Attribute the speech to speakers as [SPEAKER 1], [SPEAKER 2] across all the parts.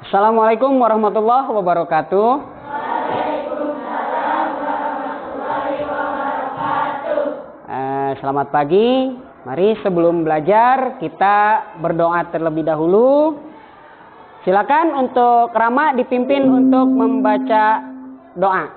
[SPEAKER 1] Assalamualaikum warahmatullahi wabarakatuh.
[SPEAKER 2] Waalaikumsalam warahmatullahi wabarakatuh.
[SPEAKER 1] Selamat pagi. Mari sebelum belajar kita berdoa terlebih dahulu. Silakan untuk Rama dipimpin untuk membaca doa.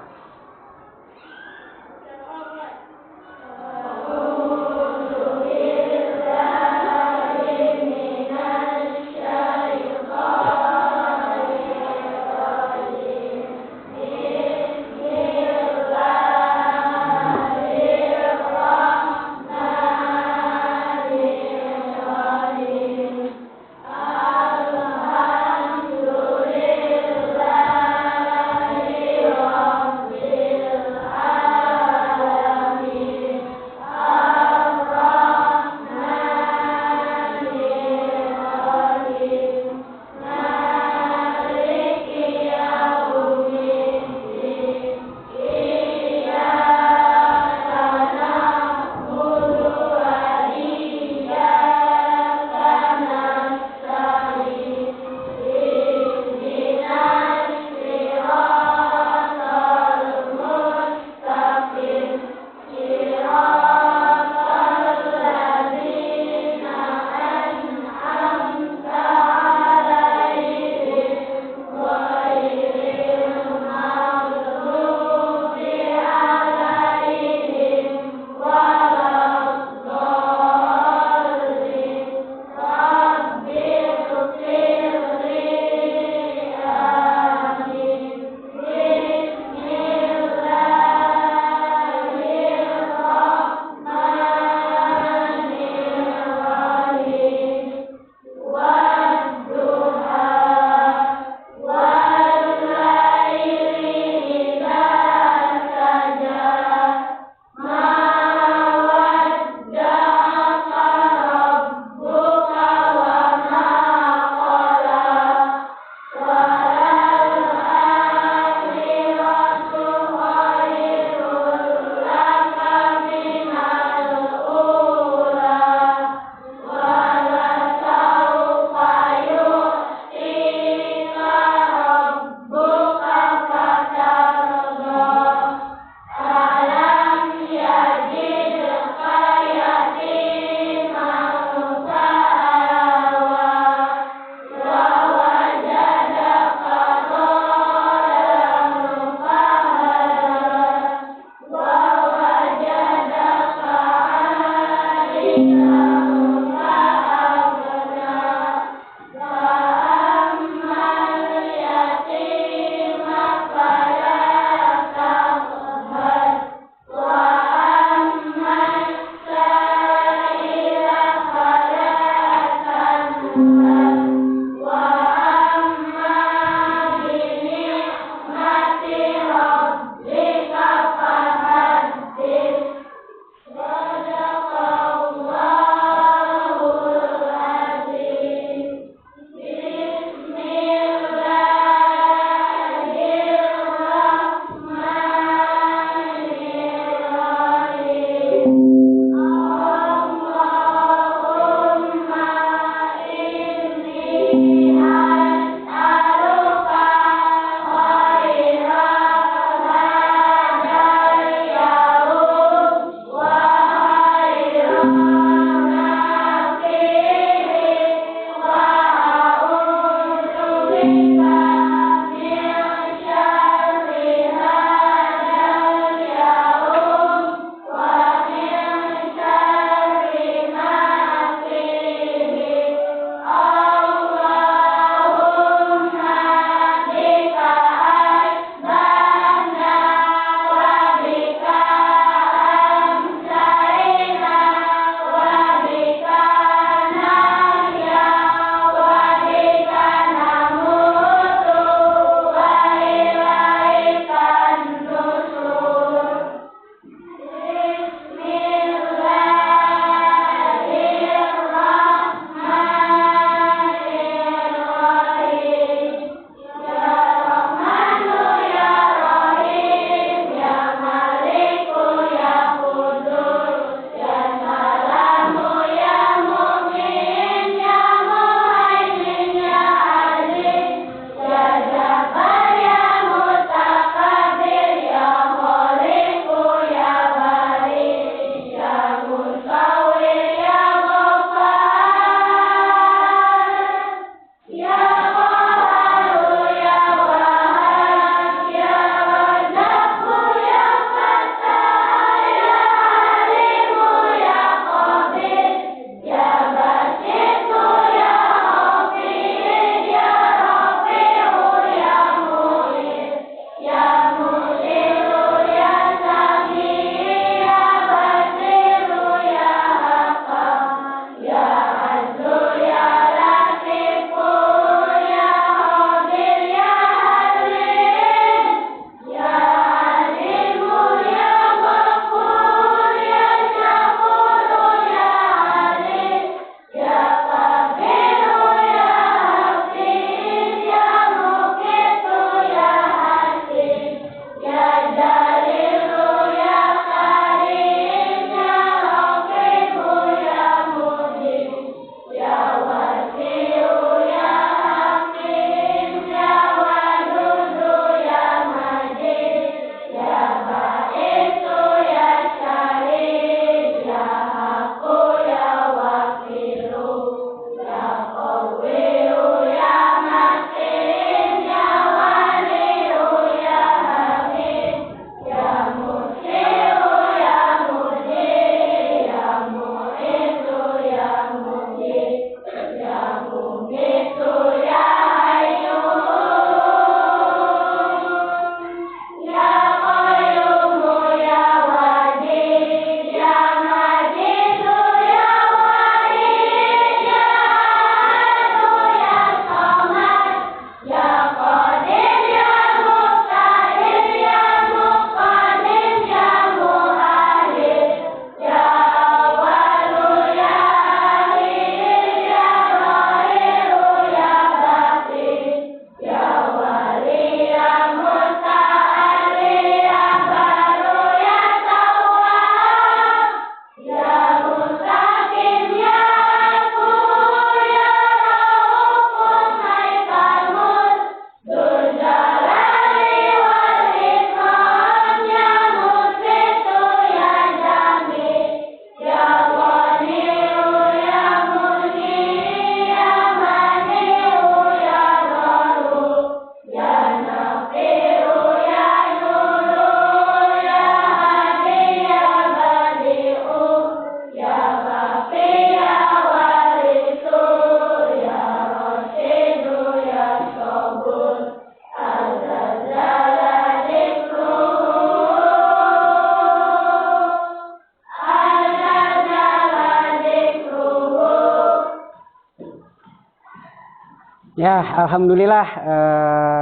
[SPEAKER 1] Ya, alhamdulillah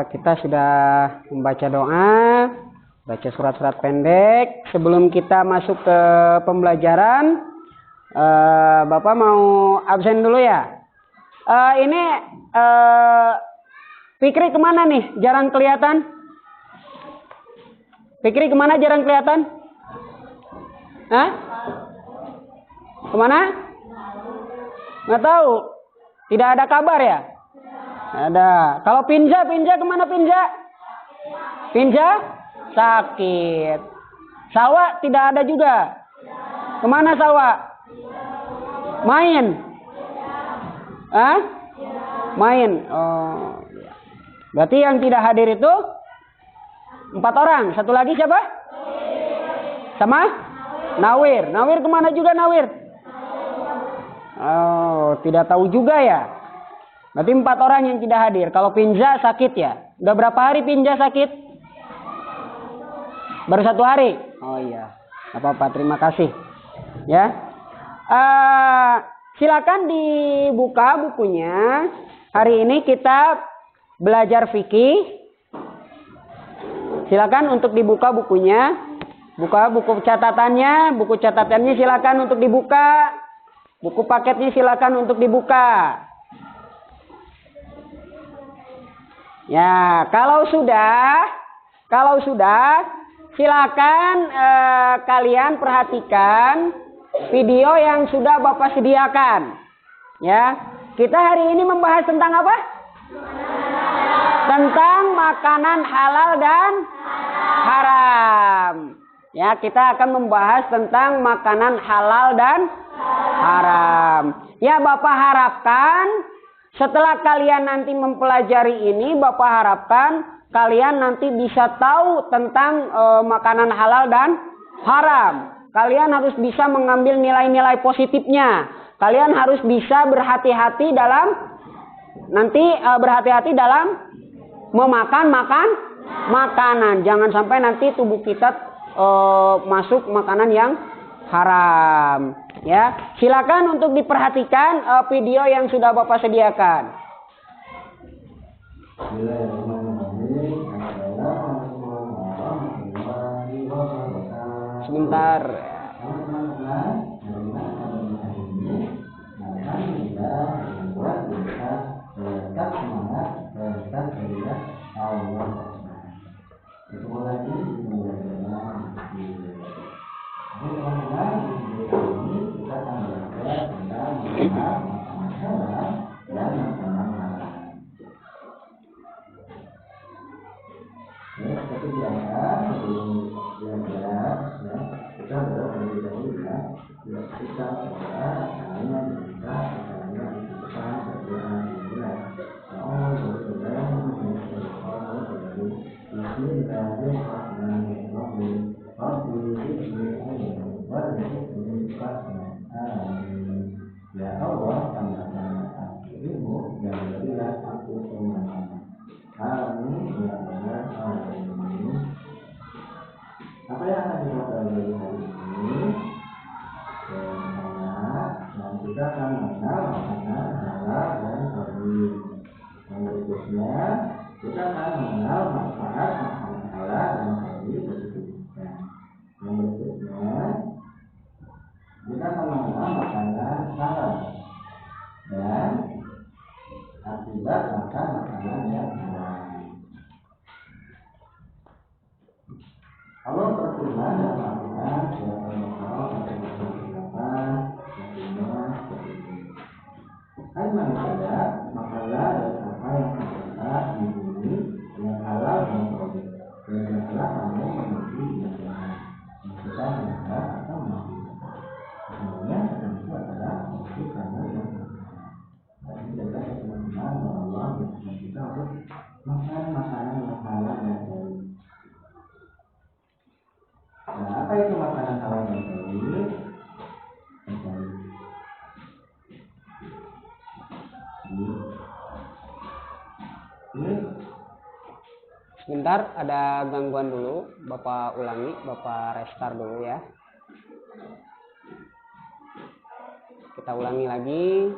[SPEAKER 1] kita sudah membaca doa, baca surat-surat pendek. Sebelum kita masuk ke pembelajaran, Bapak mau absen dulu ya. Ini Fikri kemana nih? Jarang kelihatan. Fikri kemana jarang kelihatan? Hah? Kemana? Nggak tahu. Tidak ada kabar ya? Ada. Kalau Pinja kemana Pinja? Pinja sakit. Sawa tidak ada juga. Kemana Sawa? Main. Hah? Main. Oh. Berarti yang tidak hadir itu 4 orang. Satu lagi siapa? Sama? Nawir. Nawir kemana juga Nawir? Oh, tidak tahu juga ya. Berarti 4 orang yang tidak hadir. Kalau Pinja sakit ya. Udah berapa hari Pinja sakit? Baru 1 hari. Oh iya. Gak apa-apa. Terima kasih. Ya. Silakan dibuka bukunya. Hari ini kita belajar fikih. Silakan untuk dibuka bukunya. Buka buku catatannya. Buku catatannya silakan untuk dibuka. Buku paketnya silakan untuk dibuka. Ya, kalau sudah silakan kalian perhatikan video yang sudah Bapak sediakan. Ya, kita hari ini membahas tentang apa? Tentang makanan halal dan haram. Ya, kita akan membahas tentang makanan halal dan haram. Ya, Bapak harapkan setelah kalian nanti mempelajari ini, Bapak harapkan kalian nanti bisa tahu tentang makanan halal dan haram. Kalian harus bisa mengambil nilai-nilai positifnya. Kalian harus bisa berhati-hati dalam memakan makanan. Jangan sampai nanti tubuh kita masuk makanan yang haram. Ya, silakan untuk diperhatikan video yang sudah Bapak sediakan. Sebentar.
[SPEAKER 3] Apa yang akan dilakukan dari hari ini? Dan kita akan mengenal makanan halal dan haram. Yang berikutnya kita akan mengenal manfaat makanan halal dan haram berikutnya. Yang berikutnya kita akan mengenal makanan halal dan akibat makan makanan yang haram. Allah berfirman dalam Al-Quran surat Al-Baqarah ayat 28 Hai manusia, makanlah dari apa yang terdapat di bumi yang halal dan thayyib. Dan janganlah kamu memiliki yang jahat, yang kita menjahat atau menakutkan. Sesungguhnya itu adalah musuh kamu yang terdapat. Dan ini adalah teman-teman bahwa Allah mengingatkan kita untuk makan makanan yang halal dan thayyib. Nah, apa itu makanan halal dan thayyib?
[SPEAKER 1] Sebentar, ada gangguan dulu. Bapak ulangi, Bapak restart dulu ya. Kita ulangi lagi.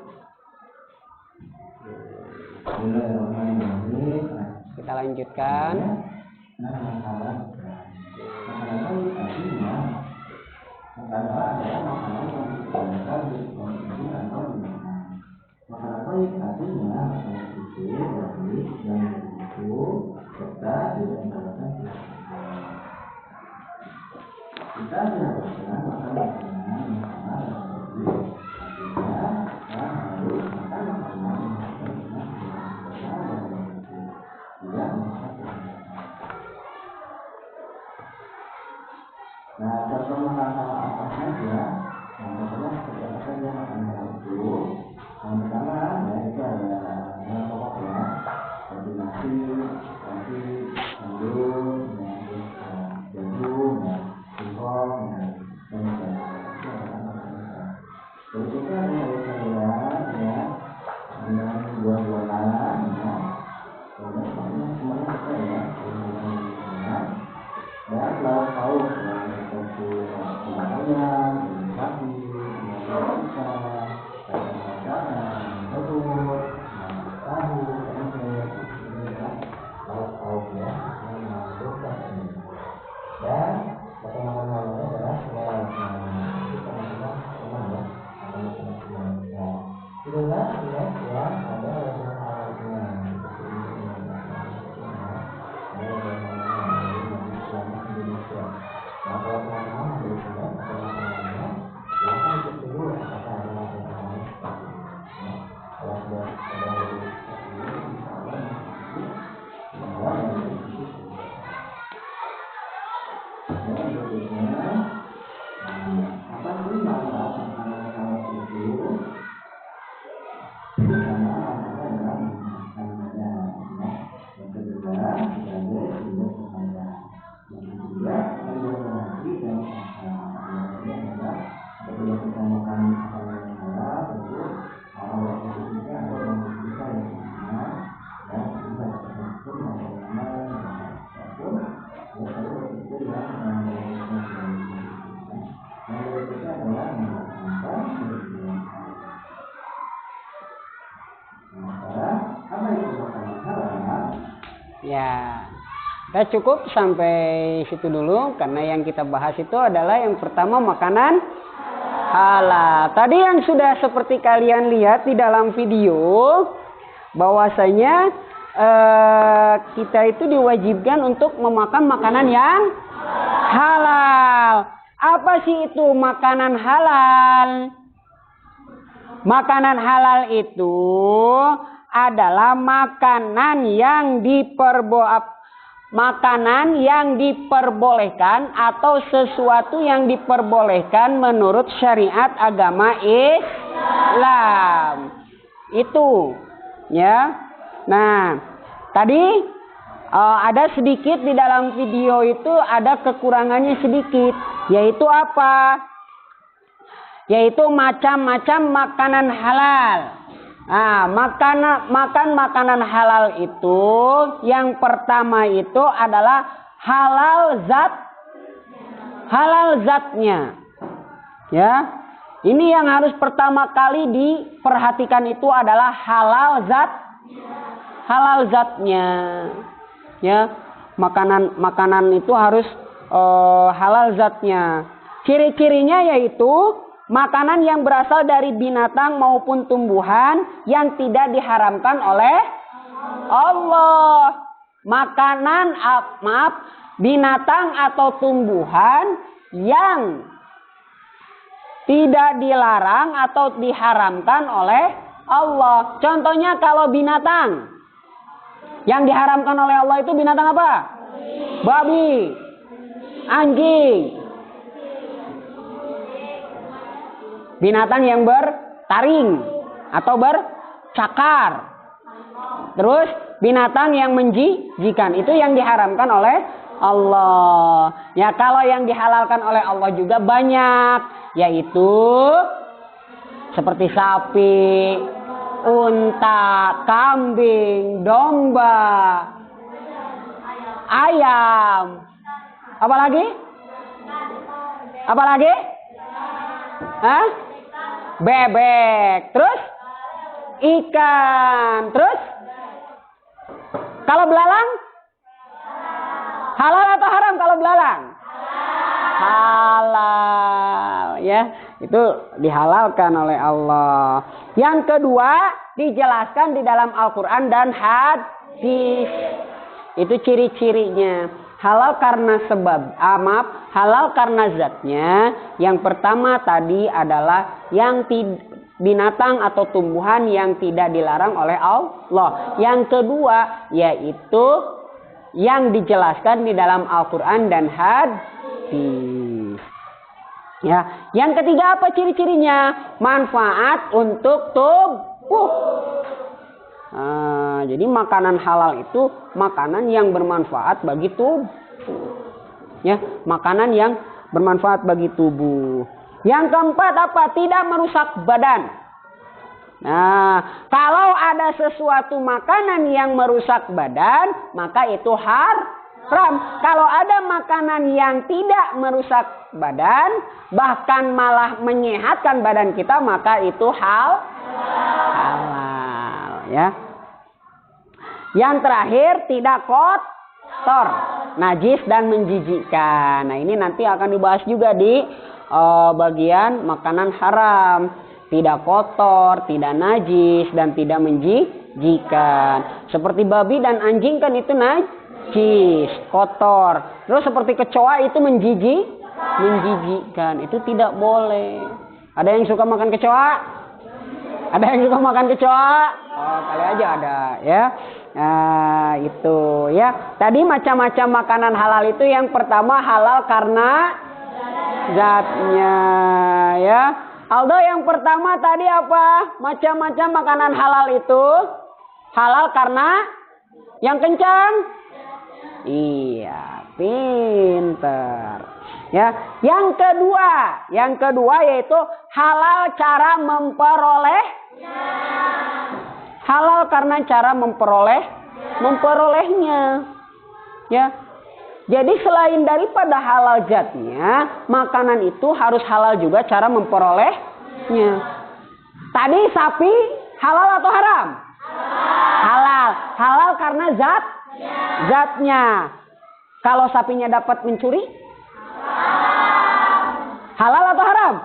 [SPEAKER 3] Bismillahirrahmanirrahim.
[SPEAKER 1] Kita lanjutkan.
[SPEAKER 3] Nah, makanan baik artinya makanan adalah makanan yang digunakan di konsumsi atau dimakan. Makanan baik artinya makanan itu baik dan itu serta tidak mengandalkan kesukaan. Kita diharuskan makan makanan yang sama dan baik. Artinya kita harus makan makanan yang tidak menyesatkan. Nah, contoh makanan apa saja? Yang pertama seperti apa saja makanan itu? Yang pertama, ya itu ada yang pokok ya, seperti nasi, sayur, jagung, singkong, dan sebagainya. Itu adalah makanan. Berikutnya ada sayur-sayuran, ya, dan buah-buahan, ya. Kemudian semuanya kita ya, buah-buahan. Dan lauk-lauk yang seperti ayam, sapi, ikan, kacang-kacangan, telur, tahu, tempe, lauk-lauk ya, yang mengandungkan ini. Dan makanan lainnya adalah kita makan teman ya, makanan ya. Itulah ya, ada yang alatnya seperti ini. Indonesia. Nah, kalau teman-teman dari sini atau makanannya, silahkan cek dulu apakah ada makanan seperti ini. Kalau sudah ada dari seperti ini, insya Allah bahwa yang itu. Dan berikutnya, apa sih manfaat makanan kalau itu? Pertama, adalah makan badan. Yang kedua, sebagai sumber cahaya. Yang ketiga, hati dan ini adalah apabila kita makan makanan yang halal, tentu Allah khususnya ada yang kita yang benar dan kita pun ada yang benar ataupun selalu berpikir yang yang berikutnya adalah melaksanakan kebenaran. Nah, sekarang apa itu makanan halal?
[SPEAKER 1] Ya, kita cukup sampai situ dulu karena yang kita bahas itu adalah yang pertama makanan halal. Tadi yang sudah seperti kalian lihat di dalam video bahwasanya kita itu diwajibkan untuk memakan makanan yang halal. Apa sih itu makanan halal? Makanan halal itu adalah makanan yang diperbolehkan atau sesuatu yang diperbolehkan menurut syariat agama Islam. Itu ya. Nah, tadi ada sedikit di dalam video itu ada kekurangannya sedikit, yaitu apa? Yaitu macam-macam makanan halal. Nah, makan makanan halal itu yang pertama itu adalah halal zatnya. Ya. Ini yang harus pertama kali diperhatikan itu adalah halal zatnya. Ya. Makanan itu harus halal zatnya. Ciri-cirinya yaitu makanan yang berasal dari binatang maupun tumbuhan yang tidak diharamkan oleh Allah. Binatang atau tumbuhan yang tidak dilarang atau diharamkan oleh Allah. Contohnya kalau binatang yang diharamkan oleh Allah itu binatang apa? Babi, anjing, binatang yang bertaring atau bercakar. Terus binatang yang menjijikan, itu yang diharamkan oleh Allah. Ya, kalau yang dihalalkan oleh Allah juga banyak, yaitu seperti sapi, unta, kambing, domba, ayam. Apa lagi? Apa lagi? Hah? Bebek. Terus ikan. Terus Kalau belalang? Halal atau haram kalau belalang? Halal, ya. Itu dihalalkan oleh Allah. Yang kedua, dijelaskan di dalam Al-Quran dan hadis. Itu ciri-cirinya. Halal karena sebab, halal karena zatnya. Yang pertama tadi adalah yang binatang atau tumbuhan yang tidak dilarang oleh Allah. Yang kedua yaitu yang dijelaskan di dalam Al-Quran dan hadis. Ya, yang ketiga apa ciri-cirinya? Manfaat untuk tubuh. Jadi makanan halal itu makanan yang bermanfaat bagi tubuh. Ya, makanan yang bermanfaat bagi tubuh. Yang keempat apa? Tidak merusak badan. Nah, kalau ada sesuatu makanan yang merusak badan, maka itu haram. Kalau ada makanan yang tidak merusak badan, bahkan malah menyehatkan badan kita, maka itu halal. Ya. Yang terakhir, tidak kotor, najis dan menjijikkan. Nah, ini nanti akan dibahas juga di bagian makanan haram. Tidak kotor, tidak najis, dan tidak menjijikkan. Seperti babi dan anjing kan itu najis, kotor. Terus seperti kecoa itu menjijikkan. Itu tidak boleh. Ada yang suka makan kecoa? Ada yang suka makan kecoa? Oh, kali aja ada, ya. Nah, itu ya. Tadi macam-macam makanan halal itu yang pertama halal karena zatnya, ya. Aldo, yang pertama tadi apa? Macam-macam makanan halal itu halal karena yang kencang. Iya, pinter. Ya, yang kedua yaitu halal cara memperolehnya. Halal karena cara memperolehnya. Ya. Jadi selain daripada halal zatnya, makanan itu harus halal juga cara memperolehnya. Tadi sapi halal atau haram? Halal. Halal karena zatnya. Kalau sapinya dapat mencuri? Halal atau haram?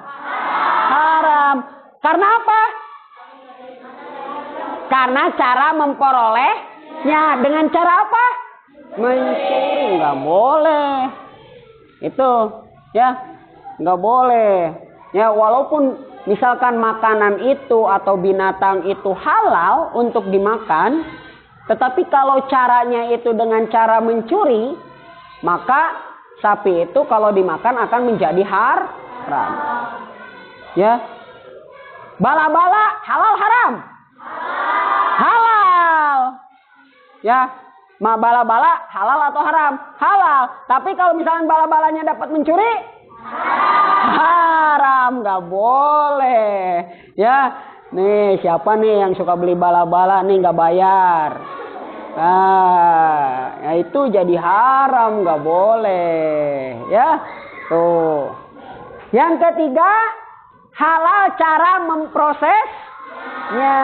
[SPEAKER 1] Haram. Karena apa? Karena cara memperolehnya. Dengan cara apa? Mencuri. Nggak boleh. Itu, ya, nggak boleh. Ya, walaupun misalkan makanan itu atau binatang itu halal untuk dimakan, tetapi kalau caranya itu dengan cara mencuri, maka sapi itu kalau dimakan akan menjadi haram. Ya. Bala-bala halal haram? Halal. Ya. Bala-bala halal atau haram? Halal. Tapi kalau misalnya bala-balanya dapat mencuri? Haram. Nggak boleh. Ya. Nih, siapa nih yang suka beli bala-bala nih nggak bayar? Nah, ya itu jadi haram, nggak boleh. Ya. Tuh. Yang ketiga, halal cara memprosesnya.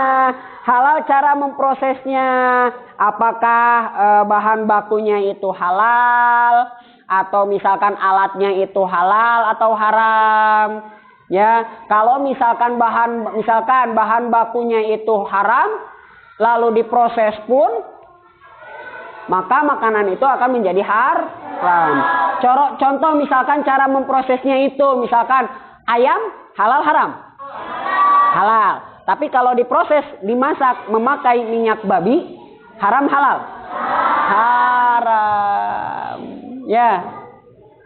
[SPEAKER 1] Halal cara memprosesnya. Apakah bahan bakunya itu halal, atau misalkan alatnya itu halal atau haram? Ya, kalau misalkan bahan bakunya itu haram, lalu diproses pun, maka makanan itu akan menjadi haram. Contoh misalkan cara memprosesnya itu, misalkan ayam halal haram? Halal. Tapi kalau diproses, dimasak memakai minyak babi, haram halal? Haram. Ya.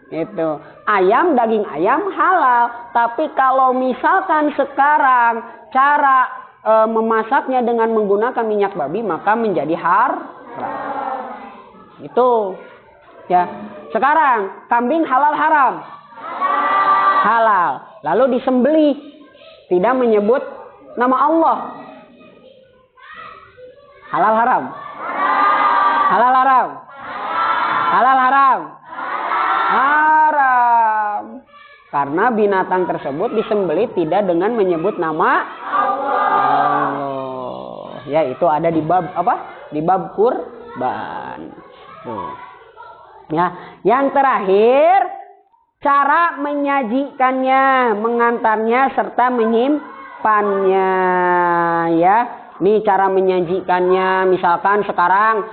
[SPEAKER 1] Itu. Ayam, daging ayam halal. Tapi kalau misalkan sekarang cara memasaknya dengan menggunakan minyak babi, maka menjadi haram. Itu. Ya. Sekarang kambing halal haram? Halal. Lalu disembelih, tidak menyebut nama Allah. Halal haram? Halal haram? Halal haram? Haram. Karena binatang tersebut disembelih tidak dengan menyebut nama Allah. Ya, itu ada di bab apa? Di bab kurban. Tuh. Ya, yang terakhir cara menyajikannya, mengantarnya serta menyimpannya. Ya, ini cara menyajikannya. Misalkan sekarang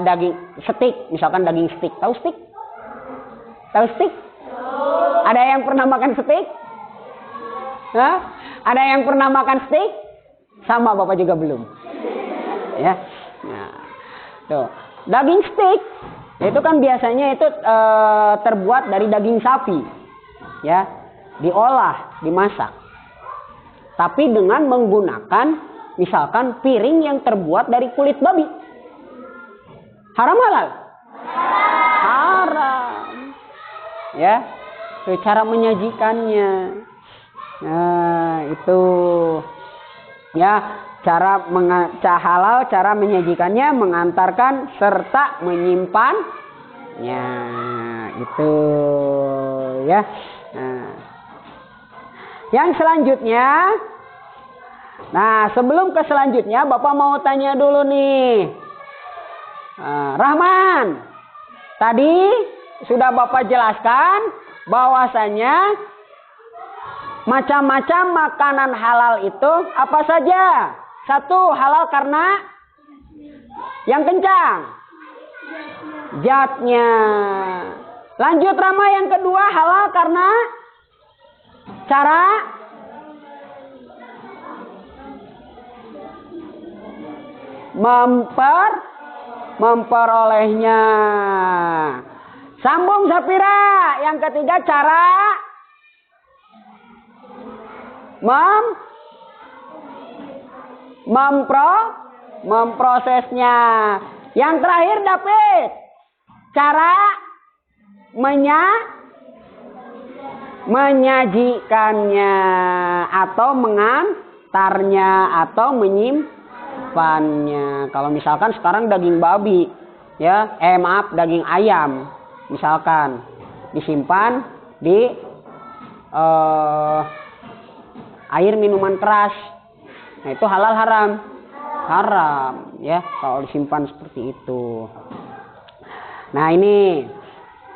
[SPEAKER 1] daging steak, misalkan daging steak. Tahu steak? Tahu steak? Ada yang pernah makan steak? Hah? Ada yang pernah makan steak? Sama Bapak juga belum. Ya. Nah, tuh. Daging steak itu kan biasanya itu terbuat dari daging sapi. Ya. Diolah, dimasak. Tapi dengan menggunakan misalkan piring yang terbuat dari kulit babi. Haram halal? Haram. Ya. Itu cara menyajikannya. Nah, itu. Ya, cara halal, cara menyajikannya, mengantarkan serta menyimpannya. Itu ya. Nah. Yang selanjutnya, nah sebelum ke selanjutnya, Bapak mau tanya dulu nih, Rahman, tadi sudah Bapak jelaskan bahwasanya macam-macam makanan halal itu apa saja? Satu, halal karena yang kencang, zatnya. Lanjut Rama, yang kedua halal karena cara memperolehnya. Sambung Safira. Yang ketiga cara memprosesnya. Yang terakhir David, cara menyajikannya atau mengantarnya atau menyimpannya. Kalau misalkan sekarang daging babi, ya, daging ayam, misalkan disimpan di air minuman keras, nah itu halal haram? Haram, ya, kalau disimpan seperti itu. Nah ini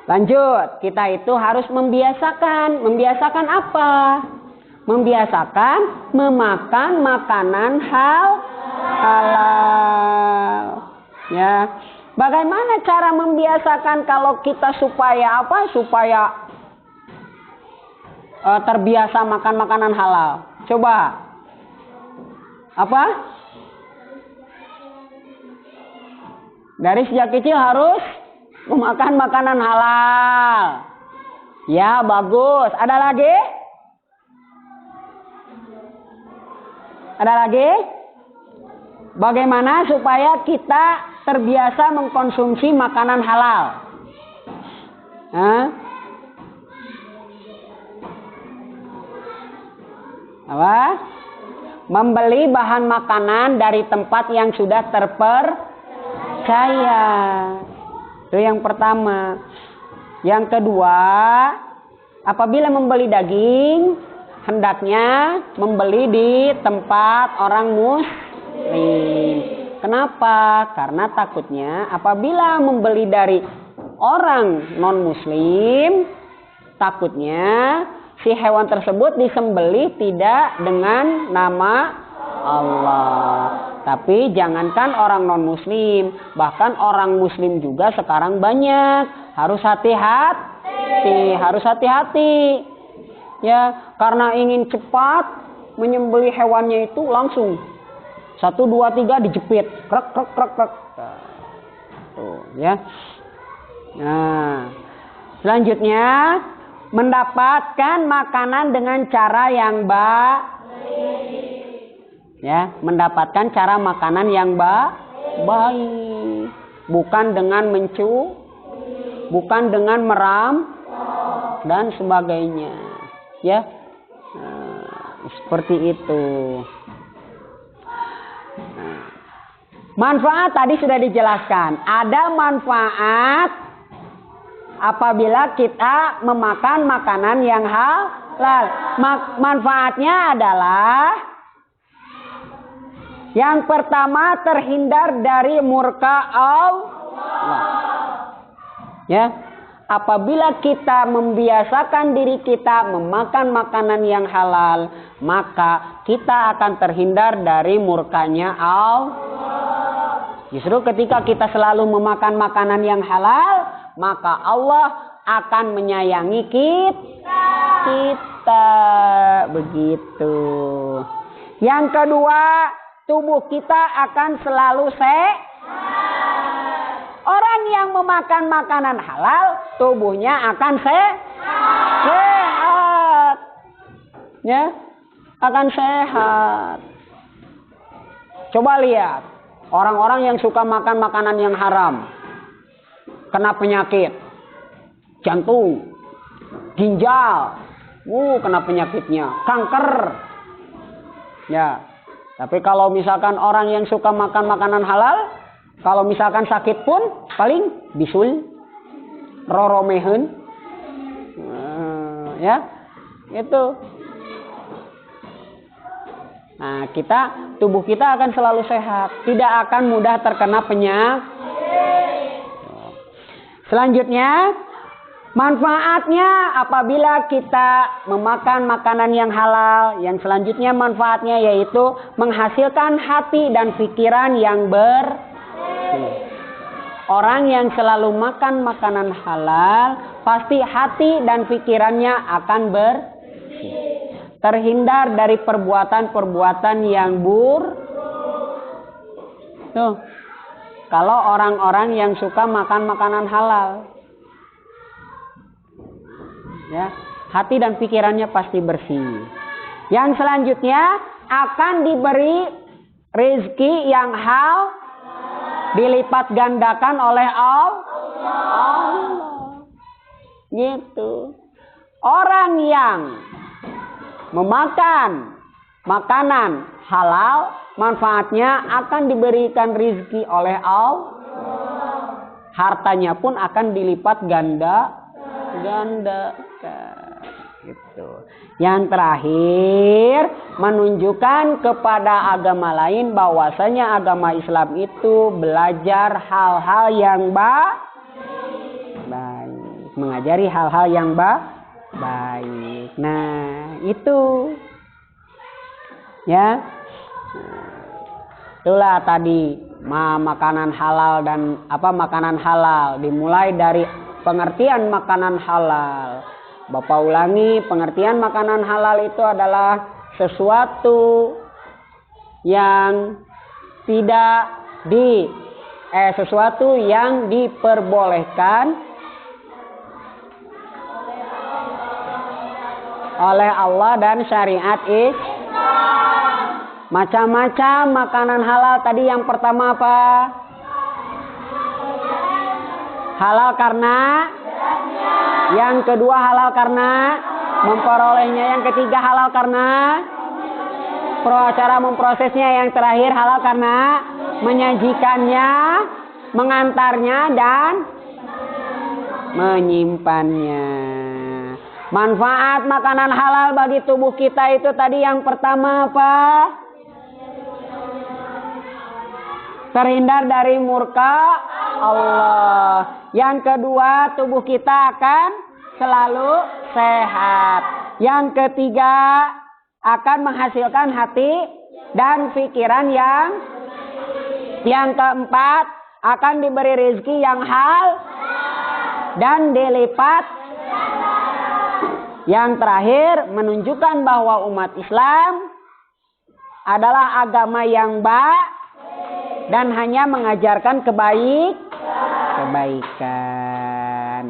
[SPEAKER 1] lanjut, kita itu harus membiasakan apa? Membiasakan memakan makanan halal. Ya, bagaimana cara membiasakan kalau kita supaya apa? Supaya terbiasa makan makanan halal. Coba. Apa? Dari sejak kecil harus memakan makanan halal. Ya, bagus. Ada lagi? Ada lagi? Bagaimana supaya kita terbiasa mengkonsumsi makanan halal? Hah? Apa? Membeli bahan makanan dari tempat yang sudah terpercaya. Itu yang pertama. Yang kedua, apabila membeli daging, hendaknya membeli di tempat orang muslim. Kenapa? Karena takutnya apabila membeli dari orang non muslim, takutnya si hewan tersebut disembelih tidak dengan nama Allah. Tapi jangankan orang non muslim, bahkan orang muslim juga sekarang banyak. Harus hati-hati. Ya, karena ingin cepat menyembelih hewannya itu langsung 1, 2, 3 dijepit, krek. Tuh, ya. Nah, selanjutnya mendapatkan makanan dengan cara yang ya, mendapatkan cara makanan yang baik, bukan dengan bukan dengan meram dan sebagainya, ya. Nah, seperti itu. Nah, manfaat tadi sudah dijelaskan. Ada manfaat apabila kita memakan makanan yang halal. Manfaatnya adalah Yang pertama, terhindar dari murka Allah. Ya. Apabila kita membiasakan diri kita memakan makanan yang halal, maka kita akan terhindar dari murkanya Allah. Justru ketika kita selalu memakan makanan yang halal, maka Allah akan menyayangi kita. Begitu. Yang kedua, tubuh kita akan selalu sehat. Orang yang memakan makanan halal, tubuhnya akan sehat. Ya, akan sehat. Coba lihat, orang-orang yang suka makan makanan yang haram, kena penyakit, jantung, ginjal, kena penyakitnya, kanker. Ya, tapi kalau misalkan orang yang suka makan makanan halal, kalau misalkan sakit pun paling bisul, roromehen, ya, itu. Nah, tubuh kita akan selalu sehat, tidak akan mudah terkena penyakit. Selanjutnya, manfaatnya apabila kita memakan makanan yang halal. Yang selanjutnya manfaatnya yaitu menghasilkan hati dan pikiran yang bersih. Orang yang selalu makan makanan halal, pasti hati dan pikirannya akan bersih. Terhindar dari perbuatan-perbuatan yang buruk. Tuh. Kalau orang-orang yang suka makan makanan halal, ya, hati dan pikirannya pasti bersih. Yang selanjutnya akan diberi rezeki yang halal, dilipat gandakan oleh Allah. Gitu. Orang yang memakan makanan halal, manfaatnya akan diberikan rezeki oleh Allah. Hartanya pun akan dilipat gandakan. Gitu. Yang terakhir, menunjukkan kepada agama lain bahwasanya agama Islam itu belajar hal-hal yang baik, mengajari hal-hal yang baik. Nah, itu ya. Itulah tadi makanan halal dan makanan halal, dimulai dari pengertian makanan halal. Bapak ulangi, pengertian makanan halal itu adalah sesuatu yang sesuatu yang diperbolehkan oleh Allah dan syariat Islam. Macam-macam makanan halal tadi. Yang pertama apa? Halal karena, yang kedua halal karena memperolehnya, yang ketiga halal karena cara memprosesnya, yang terakhir halal karena menyajikannya, mengantarnya dan menyimpannya. Manfaat makanan halal bagi tubuh kita itu tadi yang pertama apa? Terhindar dari murka Allah. Yang kedua, tubuh kita akan selalu sehat. Yang ketiga, akan menghasilkan hati dan pikiran yang keempat, akan diberi rezeki yang halal dan dilipat. Yang terakhir, menunjukkan bahwa umat Islam adalah agama yang baik dan hanya mengajarkan kebaikan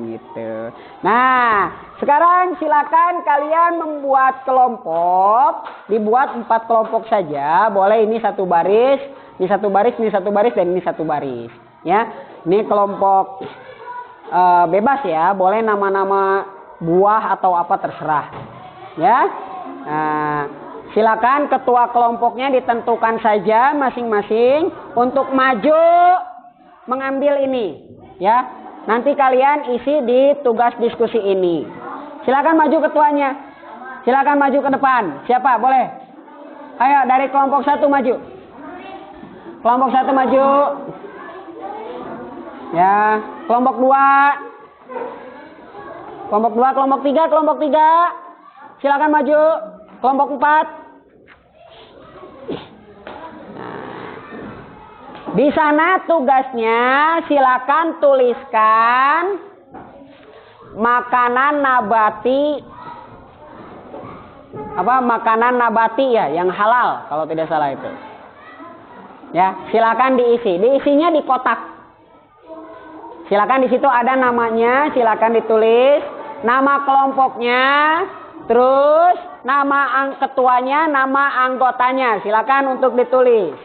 [SPEAKER 1] gitu. Nah, sekarang silakan kalian membuat kelompok, dibuat 4 kelompok saja. Boleh ini satu baris, ini satu baris, ini satu baris, dan ini satu baris. Ya, ini kelompok bebas ya, boleh nama-nama buah atau apa terserah. Ya, nah, silakan ketua kelompoknya ditentukan saja masing-masing untuk maju mengambil ini. Ya, nanti kalian isi di tugas diskusi ini. Silakan maju ketuanya. Silakan maju ke depan. Siapa? Boleh. Ayo dari kelompok 1 maju. Kelompok 1 maju. Ya, kelompok 2. Kelompok 2, kelompok 3, kelompok 3. Silakan maju. Kelompok 4. Di sana tugasnya silakan tuliskan makanan nabati, makanan nabati ya yang halal kalau tidak salah itu. Ya, silakan diisi. Diisinya di kotak. Silakan di situ ada namanya, silakan ditulis nama kelompoknya, terus nama ketuanya, nama anggotanya. Silakan untuk ditulis.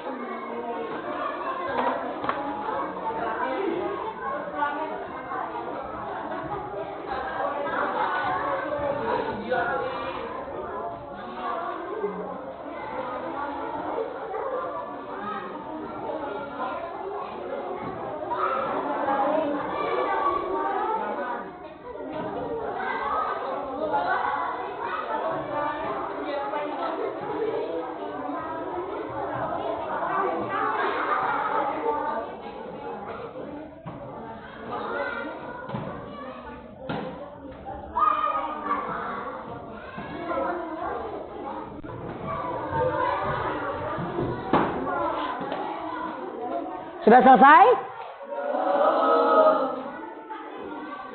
[SPEAKER 1] Sudah selesai?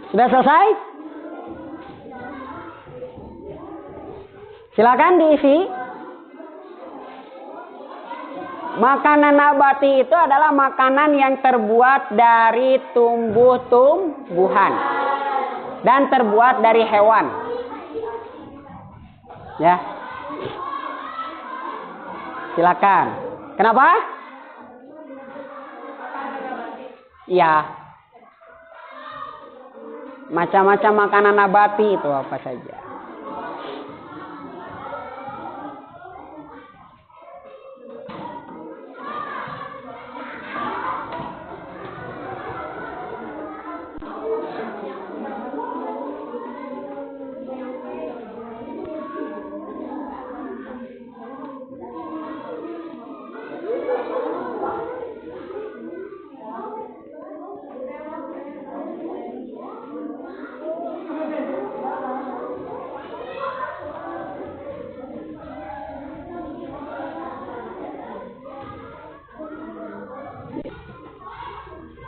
[SPEAKER 1] Sudah selesai? Silakan diisi. Makanan nabati itu adalah makanan yang terbuat dari tumbuh-tumbuhan dan terbuat dari hewan. Ya. Silakan. Kenapa? Ya, macam-macam makanan nabati itu apa saja.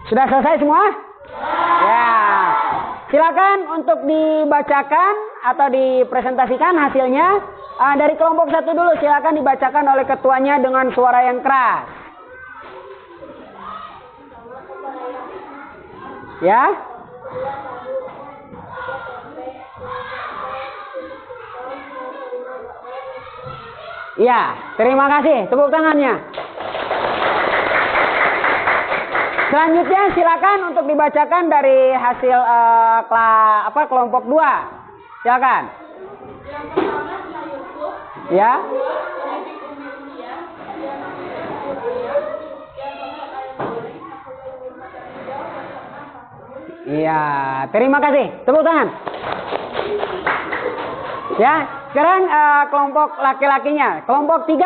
[SPEAKER 1] Sudah selesai semua? Ya. Silakan untuk dibacakan atau dipresentasikan hasilnya. Dari kelompok 1 dulu silakan dibacakan oleh ketuanya dengan suara yang keras. Ya. Iya, terima kasih. Tepuk tangannya. Selanjutnya silakan untuk dibacakan dari hasil kelompok 2. Silakan.
[SPEAKER 2] Yang pertama Syah Yusuf.
[SPEAKER 1] Ya. Iya, terima kasih. Tepuk tangan. Ya, sekarang kelompok laki-lakinya. Kelompok 3.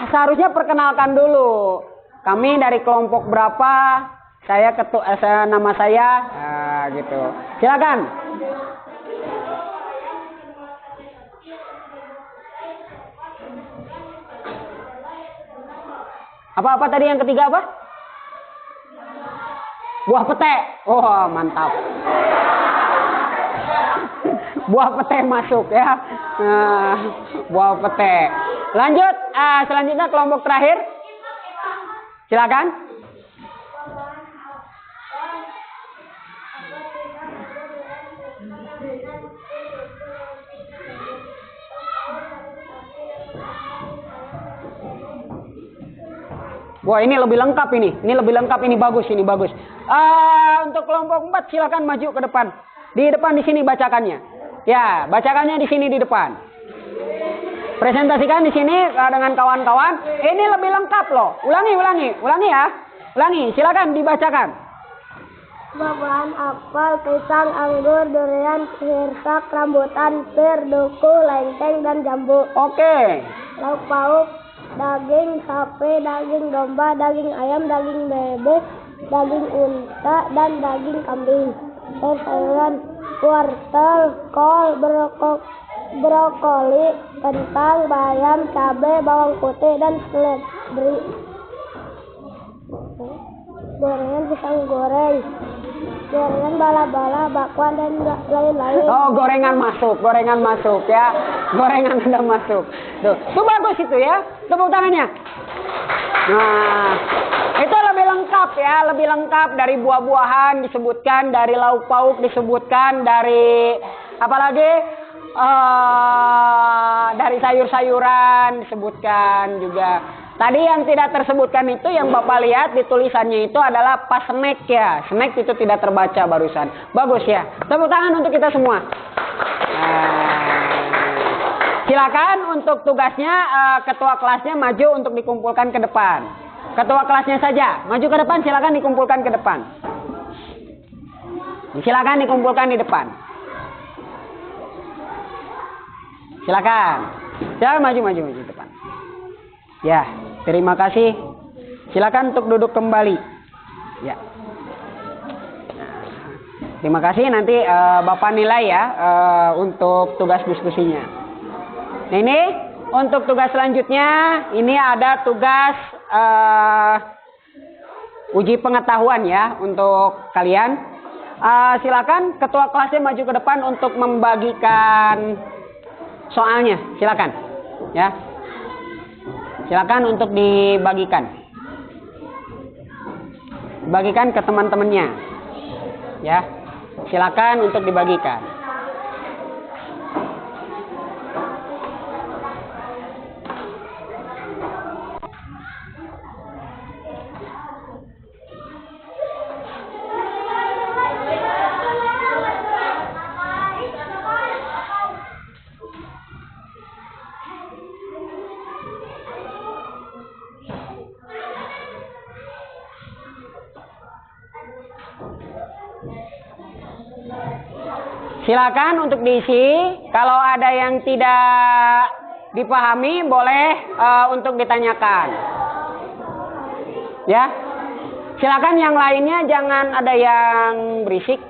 [SPEAKER 1] Seharusnya perkenalkan dulu. Kami dari kelompok berapa? Saya nama saya gitu. Silakan. Apa tadi yang ketiga apa? Buah pete. Oh, mantap. Buah pete masuk ya. Buah pete. Lanjut, selanjutnya kelompok terakhir. Silakan. Wah, ini lebih lengkap ini. Ini lebih lengkap, ini bagus, ini bagus. Untuk kelompok 4 silakan maju ke depan. Di depan di sini bacakannya. Ya, bacakannya di sini di depan. Presentasikan di sini dengan kawan-kawan. Ini lebih lengkap loh. Ulangi ya. Ulangi, silakan dibacakan.
[SPEAKER 2] Buah-buahan apel, pisang, anggur, durian, hirsak, rambutan, pir, duku, lengkeng, dan jambu.
[SPEAKER 1] Oke.
[SPEAKER 2] Lauk pauk, daging sapi, daging domba, daging ayam, daging bebek, daging unta, dan daging kambing. Sayur-sayuran wortel, kol, brokoli, kentang, bayam, cabai, bawang putih, dan seledri. Gorengan pisang goreng, gorengan bala-bala, bakwan, dan lain-lain.
[SPEAKER 1] Oh, gorengan masuk ya. Gorengan udah masuk. Tuh bagus itu ya. Tepuk tangannya. Nah, itu lebih lengkap ya, lebih lengkap dari buah-buahan disebutkan, dari lauk pauk disebutkan, dari apalagi dari sayur-sayuran disebutkan juga. Tadi yang tidak tersebutkan itu yang Bapak lihat di tulisannya itu adalah pas snack ya. Snack itu tidak terbaca barusan. Bagus ya. Tepuk tangan untuk kita semua. Silakan untuk tugasnya ketua kelasnya maju untuk dikumpulkan ke depan. Ketua kelasnya saja maju ke depan, silakan dikumpulkan ke depan. Silakan dikumpulkan di depan. Silakan. Jangan maju depan. Ya, terima kasih. Silakan untuk duduk kembali. Ya. Terima kasih, nanti Bapak nilai ya untuk tugas diskusinya. Nah, ini untuk tugas selanjutnya, ini ada tugas uji pengetahuan ya untuk kalian. Silakan ketua kelasnya maju ke depan untuk membagikan soalnya. Silakan. Ya. Silakan untuk dibagikan. Bagikan ke teman-temannya. Ya. Silakan untuk dibagikan. Silakan untuk diisi. Kalau ada yang tidak dipahami, boleh untuk ditanyakan. Ya, silakan yang lainnya jangan ada yang berisik.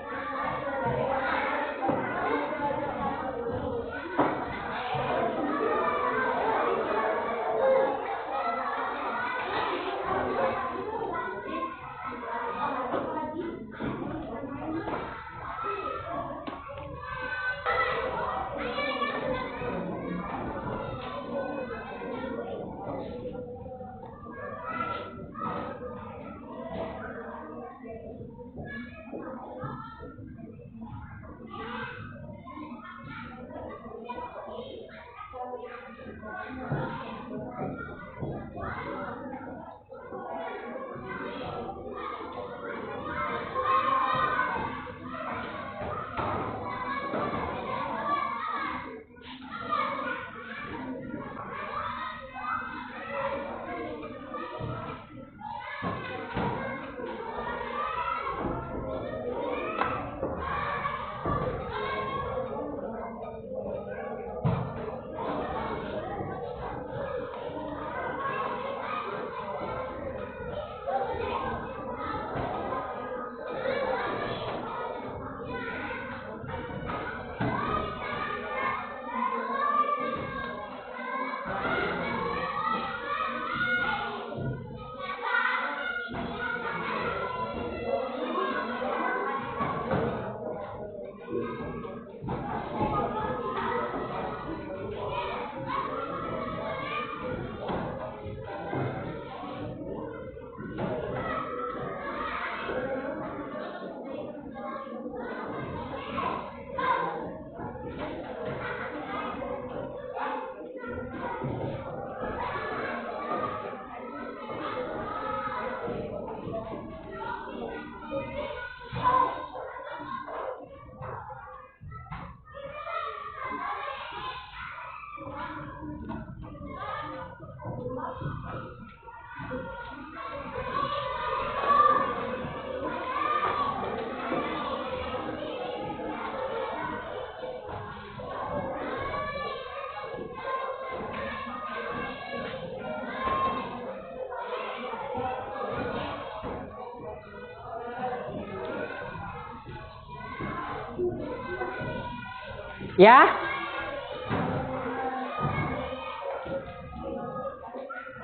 [SPEAKER 1] Ya.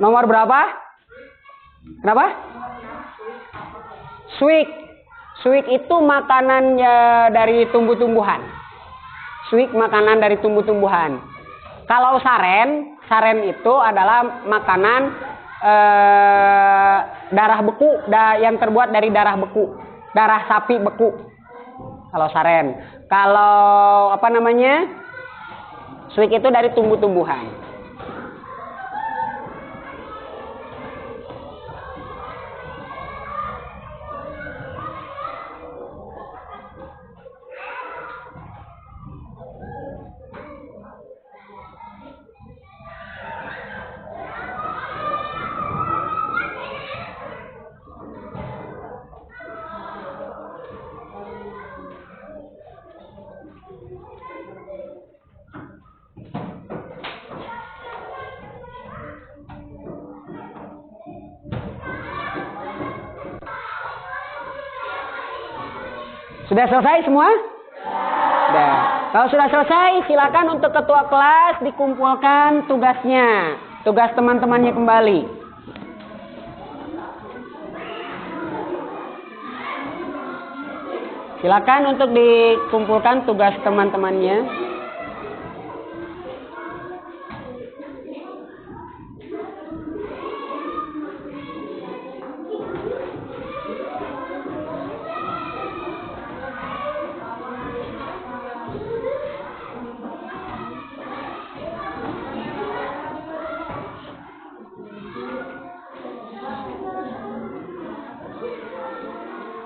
[SPEAKER 1] Nomor berapa? Kenapa? Suik. Suik itu makanan dari tumbuh-tumbuhan. Suik makanan dari tumbuh-tumbuhan. Kalau saren, saren itu adalah makanan darah beku, yang terbuat dari darah beku, darah sapi beku. Kalau saren. Kalau apa namanya? Suik itu dari tumbuh-tumbuhan. Sudah selesai semua? Sudah. Kalau sudah selesai, silakan untuk ketua kelas dikumpulkan tugasnya. Tugas teman-temannya kembali. Silakan untuk dikumpulkan tugas teman-temannya.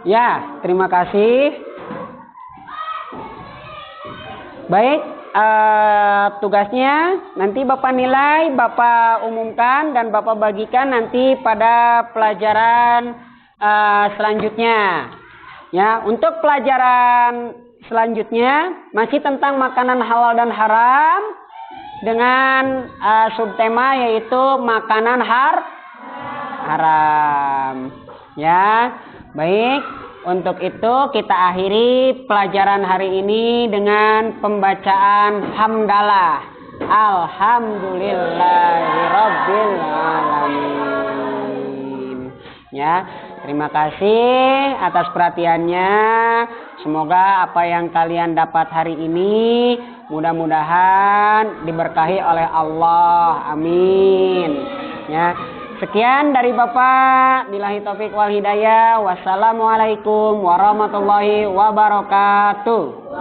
[SPEAKER 1] Ya, terima kasih. Baik, tugasnya nanti Bapak nilai, Bapak umumkan, dan Bapak bagikan nanti pada pelajaran selanjutnya. Ya, untuk pelajaran selanjutnya masih tentang makanan halal dan haram dengan subtema yaitu makanan haram. Ya. Baik, untuk itu kita akhiri pelajaran hari ini dengan pembacaan hamdalah. Alhamdulillahirabbil alamin. Ya, terima kasih atas perhatiannya. Semoga apa yang kalian dapat hari ini mudah-mudahan diberkahi oleh Allah. Amin. Ya. Sekian dari Bapak, billahi taufik wal hidayah. Wassalamualaikum warahmatullahi wabarakatuh.